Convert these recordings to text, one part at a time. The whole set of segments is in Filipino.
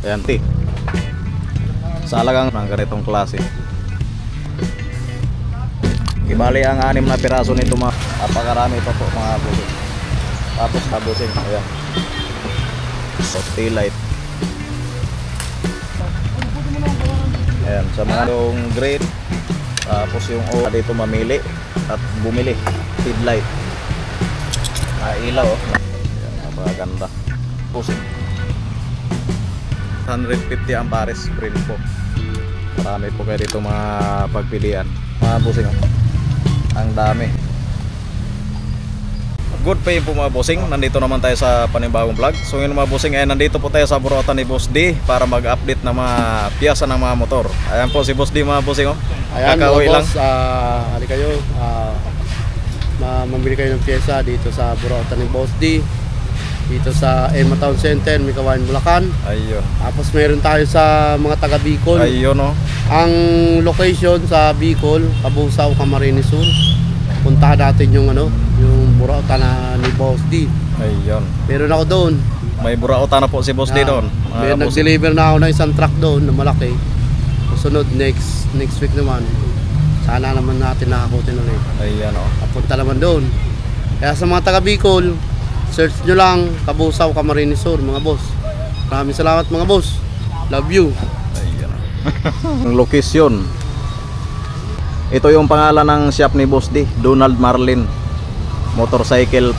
Ayan, sa halagang ng ganitong klase. Ibali ang 6 na piraso nito, mga napakarami pa po mga bulo. Tapos tabusin, ayan. So, taillight. Ayan, sa mga yung green. Tapos yung O dito mamili at bumili. Headlight. Ilaw, oh. Ayan, napakaganda. Pusin. 150 amperes print po. Marami po kayo dito mga pagpilian. Mga busing, ang dami. Good pa yun po mga busing. Nandito naman tayo sa panibagong vlog. So yun mga busing, ay nandito po tayo sa Burautan ni Boss D para mag-update ng mga piyasa ng mga motor. Ayan po si Boss D mga busing, oh. Ayan Kakauwi mga lang. boss, hali kayo, mamili kayo ng piyesa dito sa Burautan ni Boss D, dito sa Emma Town Center, Mikawayan, Bulacan. Ayun. Tapos meron tayo sa mga taga Bicol. Ayun, oh. Ang location sa Bicol, Cabusao, Camarines Sur. Puntahan natin yung yung Burautan ni Boss D. Ayun. Meron ako doon. May Burautan na po si Boss D doon. May nag-deliver na ako ng isang truck doon na malaki. Susunod next week naman. Sana naman natin nakakutin ulit. Ayan, oh. Papunta naman doon. Kaya sa mga taga Bicol, search nyo lang Cabusao, Camarines Sur mga boss. Maraming salamat mga boss. Love you. Ayan, oh. Ang location. Ito yung pangalan ng shop ni Boss D, Donald Marlin Motorcycle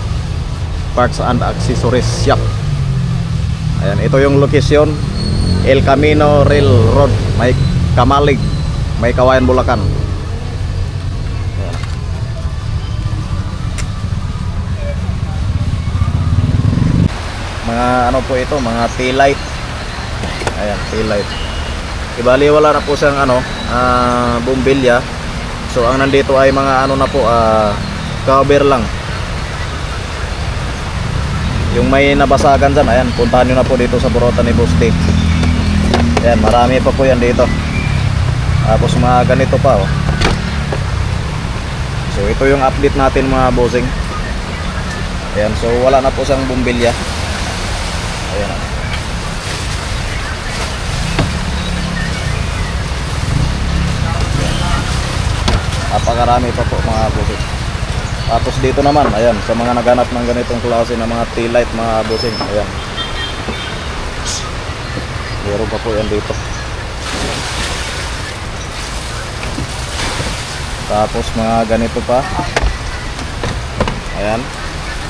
Parts and Accessories Shop. Ayan, ito yung location, El Camino Rail Road, may Kamalig, may Kawayan, Bulacan. Ayan. Mga ano po ito, mga taillight. Ayan, taillight. Ibali wala na po siyang bumbilya. So ang nandito ay mga na po, cover lang. Yung may nabasagan dyan, ayan, puntahan nyo na po dito sa Burautan ni Boss D. Ayan, marami pa po yan dito. Tapos mga ganito pa, oh. So ito yung update natin mga bossing. Ayan, so wala na po siyang bumbilya. Ayan. Napakarami pa po mga bossing. Tapos dito naman, ayan, sa mga naghanap ng ganitong klase ng mga taillight mga bossing, ayan. Meron pa po yan dito. Tapos mga ganito pa. Ayan.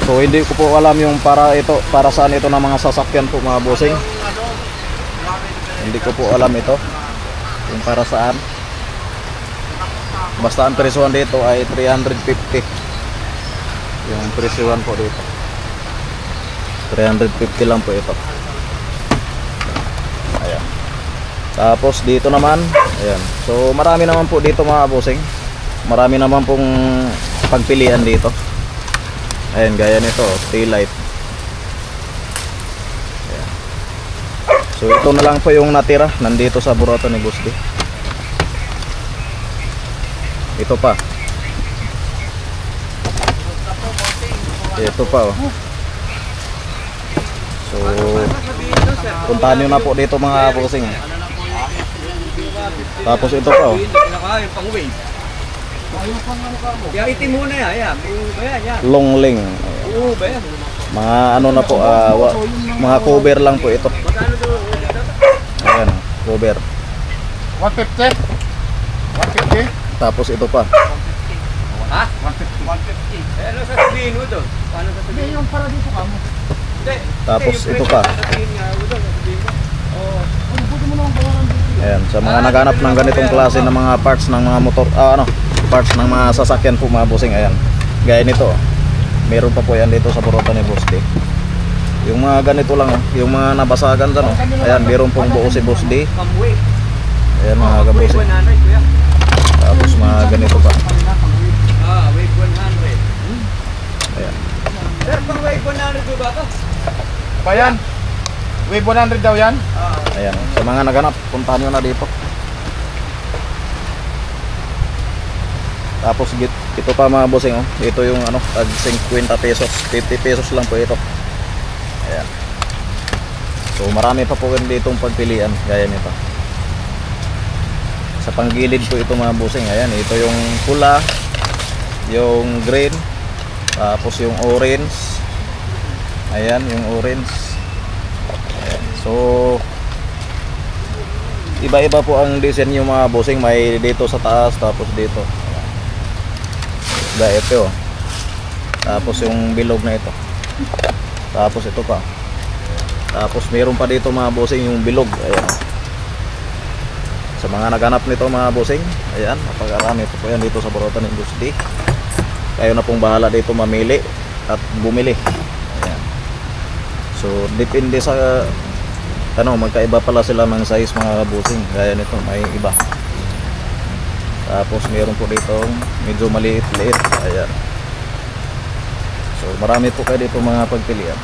So hindi ko po alam yung para saan ito ng mga sasakyan po mga bossing. Hindi ko po alam ito yung para saan. Basta ang presyohan dito ay 350. Yung presyohan po dito 350 lang po ito. Ayan. Tapos dito naman, ayan. So marami naman po dito mga bossing. Marami naman pong pagpilian dito. Ayan, gaya nito, taillight. Ayan. So ito na lang po yung natira nandito sa Burautan ni Boss D. Ito pa. Ito pa, oh. So puntahan nyo na po dito mga bossing. Tapos ito pa, oh. Yang itim muna yan. Longling. Mga na po, mga cover lang po ito. Ayan, cover. 150. 150. Tapos ito pa. Ha? 150. Ano sasabihin mo doon? Paano sasabihin? Yung para dito ka mo. Tapos ito pa. Ayan, sa mga naghanap ng ganitong klase ng mga parts ng mga motor, parts ng mga sasakyan po mga bossing, ayan. Gaya nito, meron pa po yan dito sa Burautan ni Boss D. Yung mga ganito lang, yung mga nabasagan dyan, ayan, meron pong buo si Boss D. Ayan mga kabossing. Tapos mga ganito pa. Wave 100. Ayan. Sir, pang wave 100 ba ito? Pa yan? Wave 100 daw yan? Ayan, sa mga naghanap, puntahan nyo na dito. Tapos ito pa mga bossing, oh. Ito yung tag 50 pesos, 50 pesos lang po ito. Ayan. So marami pa po ditong pagpilian gaya nito. Sa panggilid po ito mga bossing, ayan, ito yung pula, yung green, tapos yung orange. Ayan, yung orange. Ayan. So iba-iba po ang design yung mga bossing, may dito sa taas tapos dito. Gaya ito. Tapos yung bilog na ito. Tapos ito pa. Tapos mayroon pa dito mga bossing yung bilog. Ayan. Sa mga naghanap nito mga bossing, ayan, napakarami po yan dito sa Burautan Industry. Kayo na pong bahala dito mamili at bumili. Ayan. So depende sa magkaiba pala sila ng size mga bossing. Gaya nito, may iba. Tapos mayroon po dito medyo maliit-liit. Ayan. So marami po kayo dito mga pagpilian.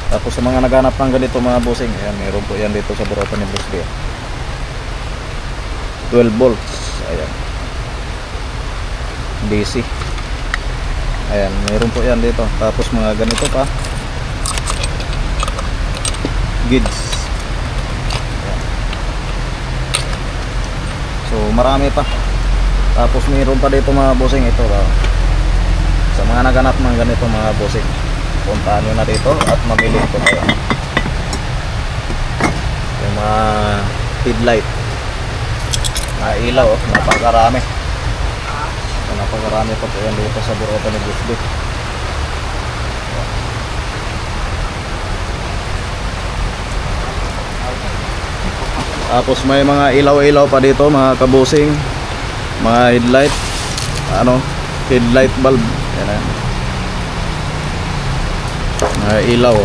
Tapos sa mga naghanap ng ganito mga bossing, ayan, mayroon po yan dito sa Burautan Industry. 12 volts. Ayan. DC. Ayan, mayroon po yan dito. Tapos mga ganito pa. Gids. Ayan. So marami pa. Tapos mayroon pa dito mga bossing ito. Sa mga naghanap ng ganito mga bossing, puntaan nyo na dito at mamili ito kayo. Yung mga headlight na ilaw, napakarami. So, napakarami pa po yan dito sa Burautan Industry. Tapos may mga ilaw-ilaw pa dito mga kabusing, mga headlight, headlight bulb. Yan na. Mga ilaw.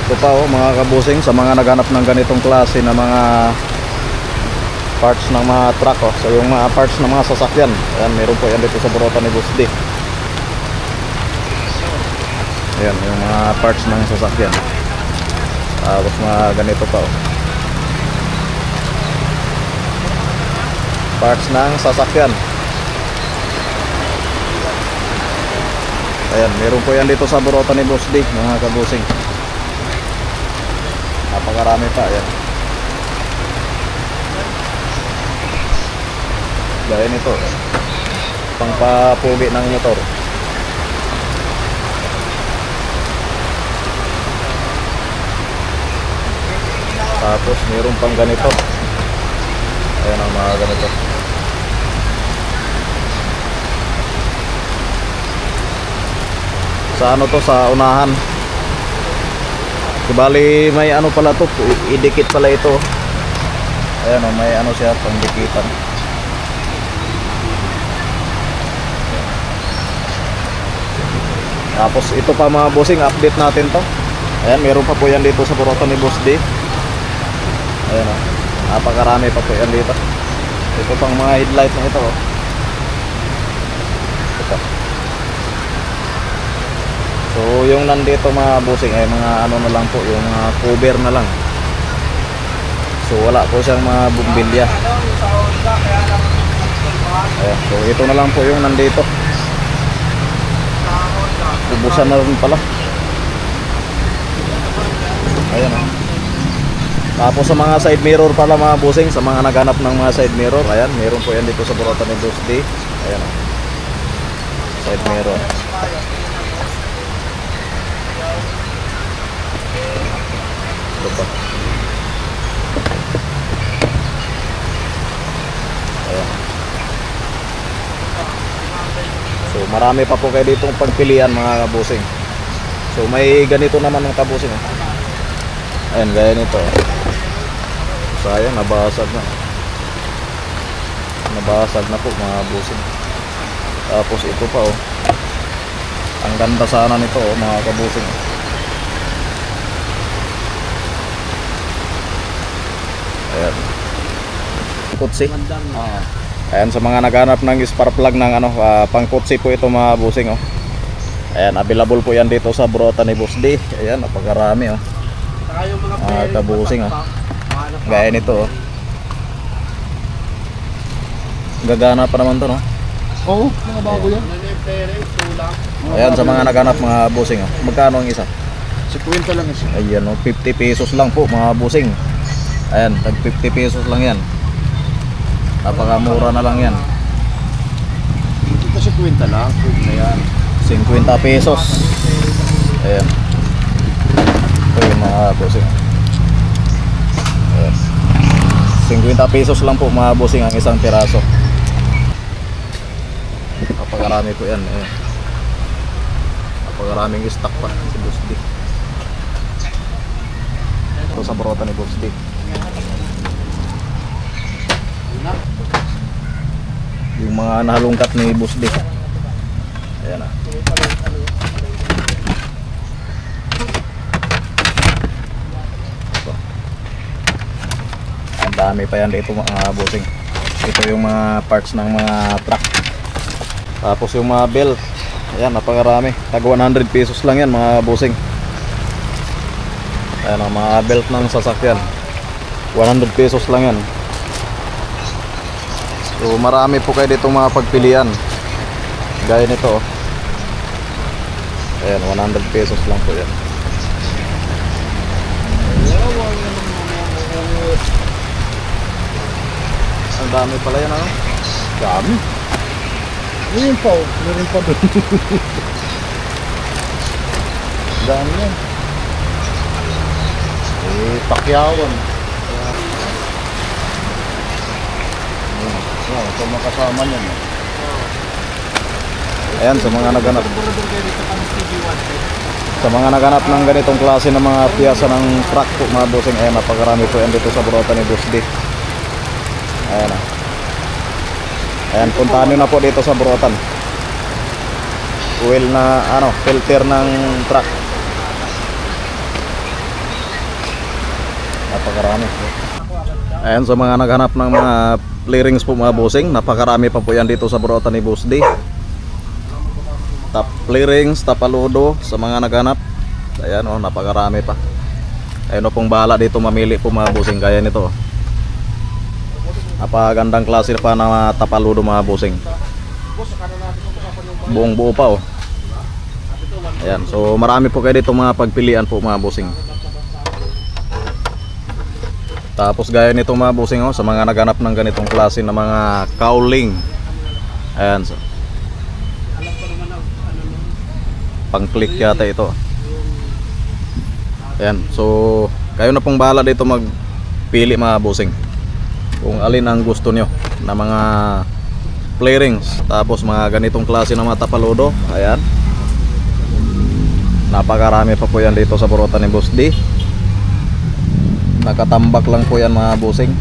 Ito pa mga kabusing, sa mga naghanap ng ganitong klase na mga parts ng mga truck. So yung mga parts ng mga sasakyan, ayan, meron po yan dito sa Burautan Industry. Ayan, yung mga parts ng sasakyan. Tapos mga ganito pa parts ng sasakyan. Ayan, meron po yan dito sa Burautan Industry mga kabusing. Napakarami pa. Ayan. Gaya nito, pangpapugi ng motor. Tapos mayroon pang ganito. Ayan ang mga ganito. Sa sa unahan. Bali may pala to, idikit pala ito. Ayan may siya, pangdikitan. Tapos ito pa mga bossing, update natin to. Ayan, meron pa po yan dito sa Burautan Industry. Ayan napakarami pa po yan dito. Ito pang mga headlight na ito. Ito. So yung nandito mga bossing ay mga na lang po, yung mga cover na lang. So wala po siyang mga bumbilya. Ayan, so ito na lang po yung nandito. Ubusan na rin pala. Ayan Tapos sa mga side mirror pala mga bossing, sa mga naghanap ng mga side mirror, ayan, meron po yan dito sa Burautan Industry. Ayan side mirror. Ito pa. Ayan. So marami pa po kayo ditong pagpilian mga kabusing. So may ganito naman ng kabusing. Ayan, gaya nito. Sayang, nabasag na. Nabasag na po mga kabusing. Tapos ito pa ang ganda sana nito mga kabusing. Ayan. Kutsi. Ayan, sa mga naghanap ng spark plug ng pang kutsi po ito mga busing Ayan, available po yan dito sa Burota ni Boss D. Ayan, napakarami oh. Saka yung mga Kabusing oh. Gaya nito oh. Gagana pa naman to no. Oo, mga bago yan. Ayan, sa mga naghanap mga busing oh. Magkano ang isa? 50 lang isa. Ayan oh, 50 pesos lang po mga busing. Ayan, tag 50 pesos lang yan. Napakamura na lang yan. Ito 50 lang. Ayan. 50 pesos. Ayan. Ito yung mga busing. Ayan. 50 pesos lang po mga busing ang isang piraso. Napakarami po yan. Ayan. Napakaraming stock pa si Boss D. Ito sa Burota ni Boss D. Yung mga nahalungkat ni Boss D. Ayan ah. Ito. Ang dami pa yan dito mga bossing. Ito yung mga parts ng mga truck. Tapos yung mga belt. Ayan, napakarami. Tag 100 pesos lang yan mga bossing. Ayan ang mga belt ng sasakyan. 100 pesos lang yan. So marami po kayo dito mga pagpilian. Gaya nito oh. Ayan, 100 pesos lang po yan. Ang dami pala yan ano? Dami. Ayun pa, meron pa doon. Dami yan. Pakyawan. Wow, ito makasama niyan. Ayan, sa mga naghanap. Sa mga naghanap ng ganitong klase ng mga piyasa ng truck po mga bossing. Ayan, napakarami po yan dito sa Burota ni Boss D. Ayan ah. Ayan, puntahan nyo na po dito sa Burotan. Oil na ano, filter ng truck. Napakarami. Ayan, sa mga naghanap ng mga clearings po mga bossing, napakarami pa po yan dito sa Burota ni Boss D. Top clearings, tapaludo sa mga naghanap. Ayan oh, napakarami pa. Ayun o pong bahala dito mamili po mga bossing. Gaya nito oh. Napagandang klase pa na tapaludo mga bossing. Buong buo pa oh. Ayan, so marami po kayo dito mga pagpilian po mga bossing. Tapos gaya nito mga bossing oh, sa mga naghanap ng ganitong klase na mga cowling. Ayan, so pang-click yata ito. Ayan, so kayo na pong bahala dito magpili mga bossing kung alin ang gusto nyo na mga clearings. Tapos mga ganitong klase ng mga tapaludo. Ayan, napakarami pa po yan dito sa Burota ni Boss D. Nakatambak lang po yan mga bossing.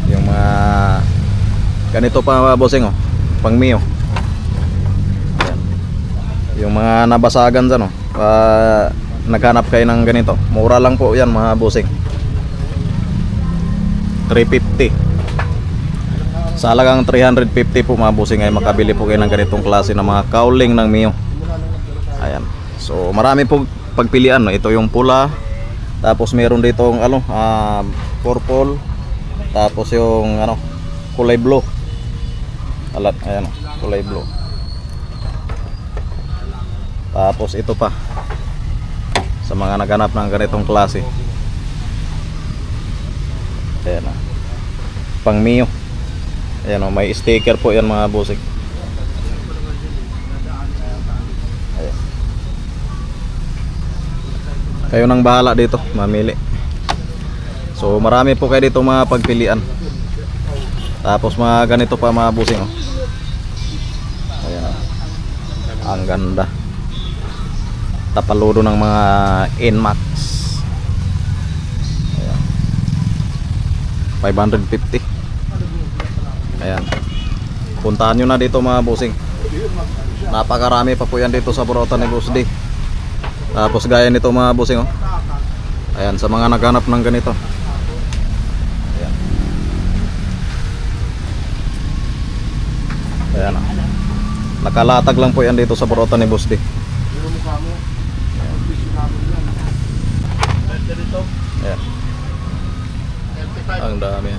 Yung mga ganito pa mga bossing oh, pang Mio. Ayan. Yung mga nabasagan dyan oh, naghanap kayo ng ganito, mura lang po yan mga bossing. 350 sa halagang 350 po mga bossing ay makabili po kayo ng ganitong klase ng mga cowling ng Mio. Ayan, so marami po pagpilian no? Ito yung pula, tapos meron dito yung ano, purple, tapos yung ano, kulay blue. Ayan, kulay blue. Tapos ito pa sa mga naghanap ng ganitong klase. Ayan o, pang Mio. Ayan o, may sticker po yan mga bossing. Ayan. Kayo nang bahala dito mamili. So marami po kayo dito mga pagpilian. Tapos mga ganito pa mga bossing o. Ayan o, ang ganda. Tapaludo ng mga Inmax. Ayan, 550. Ayan, puntahan nyo na dito mga bossing. Napakarami pa po yan dito sa Burota ni Boss D. Tapos gaya nito mga bossing oh. Ayan, sa mga naghanap ng ganito. Ayan. Ayan oh. Nakalatag lang po yan dito sa Burota ni Boss D. Sobrang dami.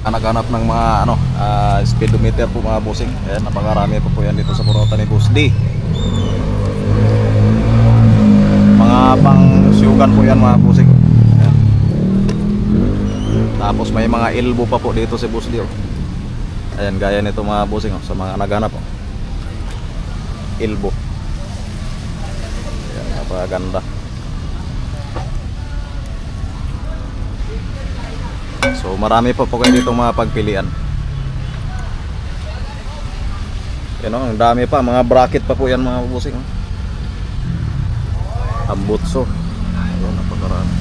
Hanap ng mga speedometer po mga bossing. Ayan, napakarami po yan dito sa Burota ni Boss D. Mga pang siyugan po yan mga bossing. Ayan. Tapos may mga elbow pa po dito si Boss D. Ayan, gaya nito mga bossing sa mga naghanap. Elbow. Ayan, napakaganda. So marami pa po kayo dito mga pagpilian. Yan o, ang dami pa, mga bracket pa po yan mga bossing. Ambutso. Ayun, napakarami.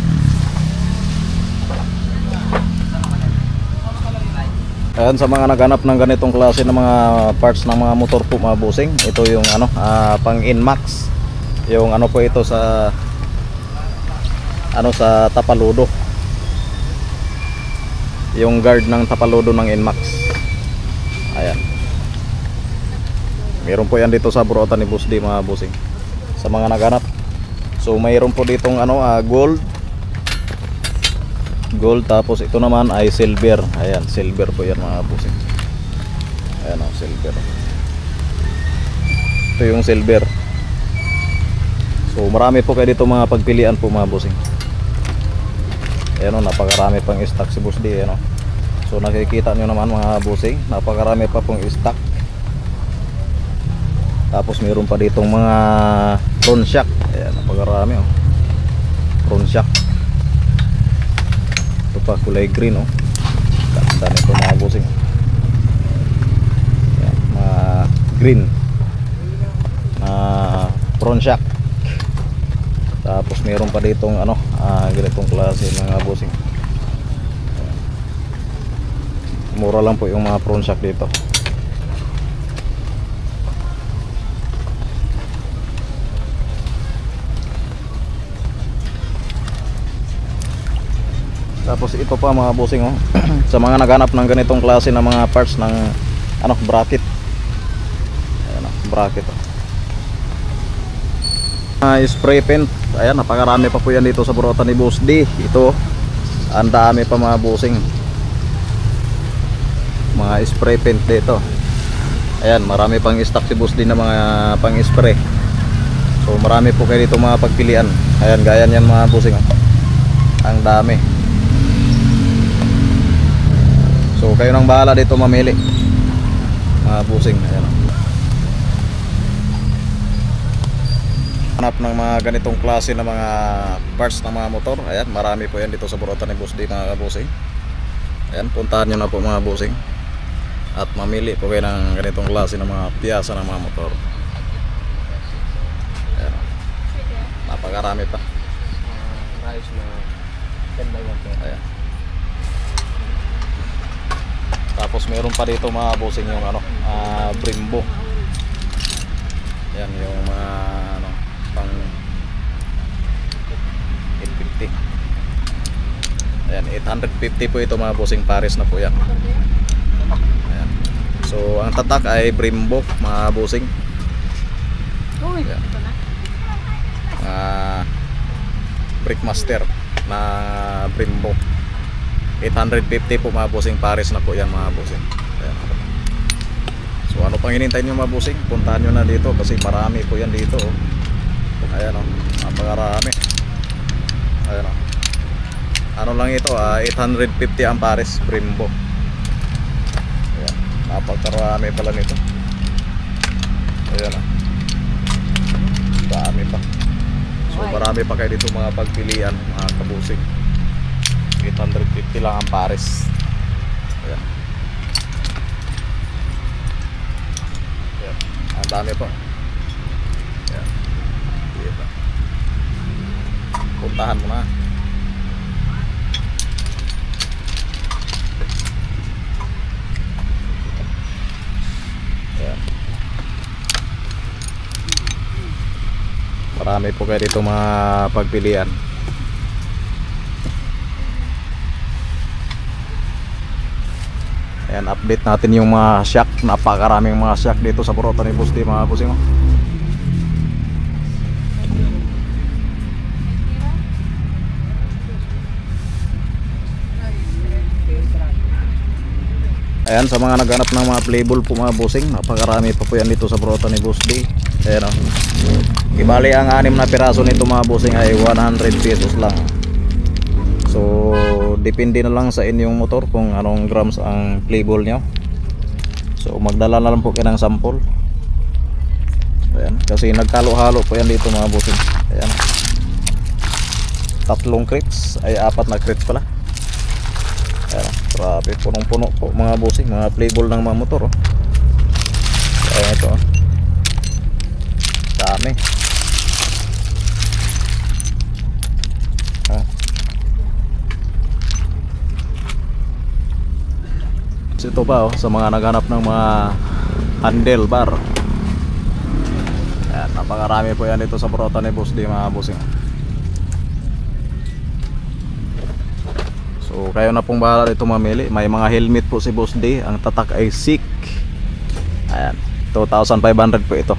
Ayan, sa mga naghanap ng ganitong klase ng mga parts ng mga motor po mga bossing, ito yung pang Inmax. Yung po ito sa sa tapaludo. Yung guard ng tapaludo ng Inmax. Ayan. Meron po yan dito sa Burota ni Boss D mga bossing. Sa mga naghanap. So mayroon po ditong gold, tapos ito naman ay silver. Ayan, silver po yan mga bossing. Ayan o, silver. Ito yung silver. So marami po kayo dito mga pagpilian po mga bossing. Ayan o, napakarami pang stock si Boss D. Ayan o. So nakikita nyo naman mga bossing, napakarami pa pong stock. Tapos mayroon pa ditong mga front shock. Ayan, napakarami o. Front shock. Ito pa, kulay green o. Ganda nito mga bossing. Ayan, mga green front shock. Tapos mayroon pa ditong ganitong klase mga bossing. Mura lang po yung mga front shock dito. Tapos ito pa mga bossing sa mga naghanap ng ganitong klase ng mga parts ng bracket. Ayan, bracket spray paint. Ayan, napakarami pa po yan dito sa Burota ni Boss D. Ito, ang dami pa mga bossing. Mga spray paint dito. Ayan, marami pang stock si Boss D na mga pang spray. So marami po kayo dito mga pagpilian. Ayan, gaya yan mga bossing. Ang dami. So kayo nang bahala dito mamili mga bossing. Ayan. Hanap ng mga ganitong klase na mga parts ng mga motor. Ayan, marami po yan dito sa Burota ni Boss D mga bossing. Ayan, puntahan nyo na po mga bossing at mamili po kayo ng ganitong klase ng mga piyasa ng mga motor. Ayan, napakarami pa. Ayan. Tapos meron pa dito mga bossing yung Brembo. Yan yung mga pang 850. Ayan, 850 po ito mga bossing, pares na po yan. Ayan. So ang tatak ay Brembo mga bossing. Ayan. Brickmaster na Brembo. 850 po mga bossing, pares na po yan mga bossing. Ayan. So ano pang hinintay nyo mga bossing, puntahan nyo na dito kasi marami po yan dito. Ayan o, napakarami. Ayan o. Ano lang ito, 850 ang pares Brembo. Ayan, napakarami pala nito. Ayan o, dami pa. So marami pa kayo dito mga pagpilian mga kabusing. 850 lang ang pares. Ayan. Ayan, ang dami pa. Ayan. Dito. Puntahan mo na. Ayan. Marami po kayo dito mga pagpilian. Ayan, update natin yung mga shock. Napakaraming mga shock dito sa Burota ni Boss D mga bossing. Ayan, sa mga naghanap ng mga playable po mga bossing, napakarami pa po yan dito sa Burota ni Boss D. Ayan o. Ibali ang 6 na piraso nito mga bossing ay 100 pesos lang. So depende na lang sa inyong motor kung anong grams ang playable nyo. So magdala na lang po kayo ng sample. Ayan, kasi nagkalo-halo po yan dito mga bossing. Ayan, 3 crates ay 4 na crates pala. Ayan, grabe, punong-puno po mga bossing, mga playable ng mga motor oh. Ayan ito oh. Dami oh. Ito pa oh, sa mga naghanap ng mga handlebar. Ayan, napakarami po yan dito sa Burota ni Boss D mga bossing. So kayo na pong bahala dito mamili. May mga helmet po si Boss D. Ang tatak ay SICK. Ayan, 2,500 po ito.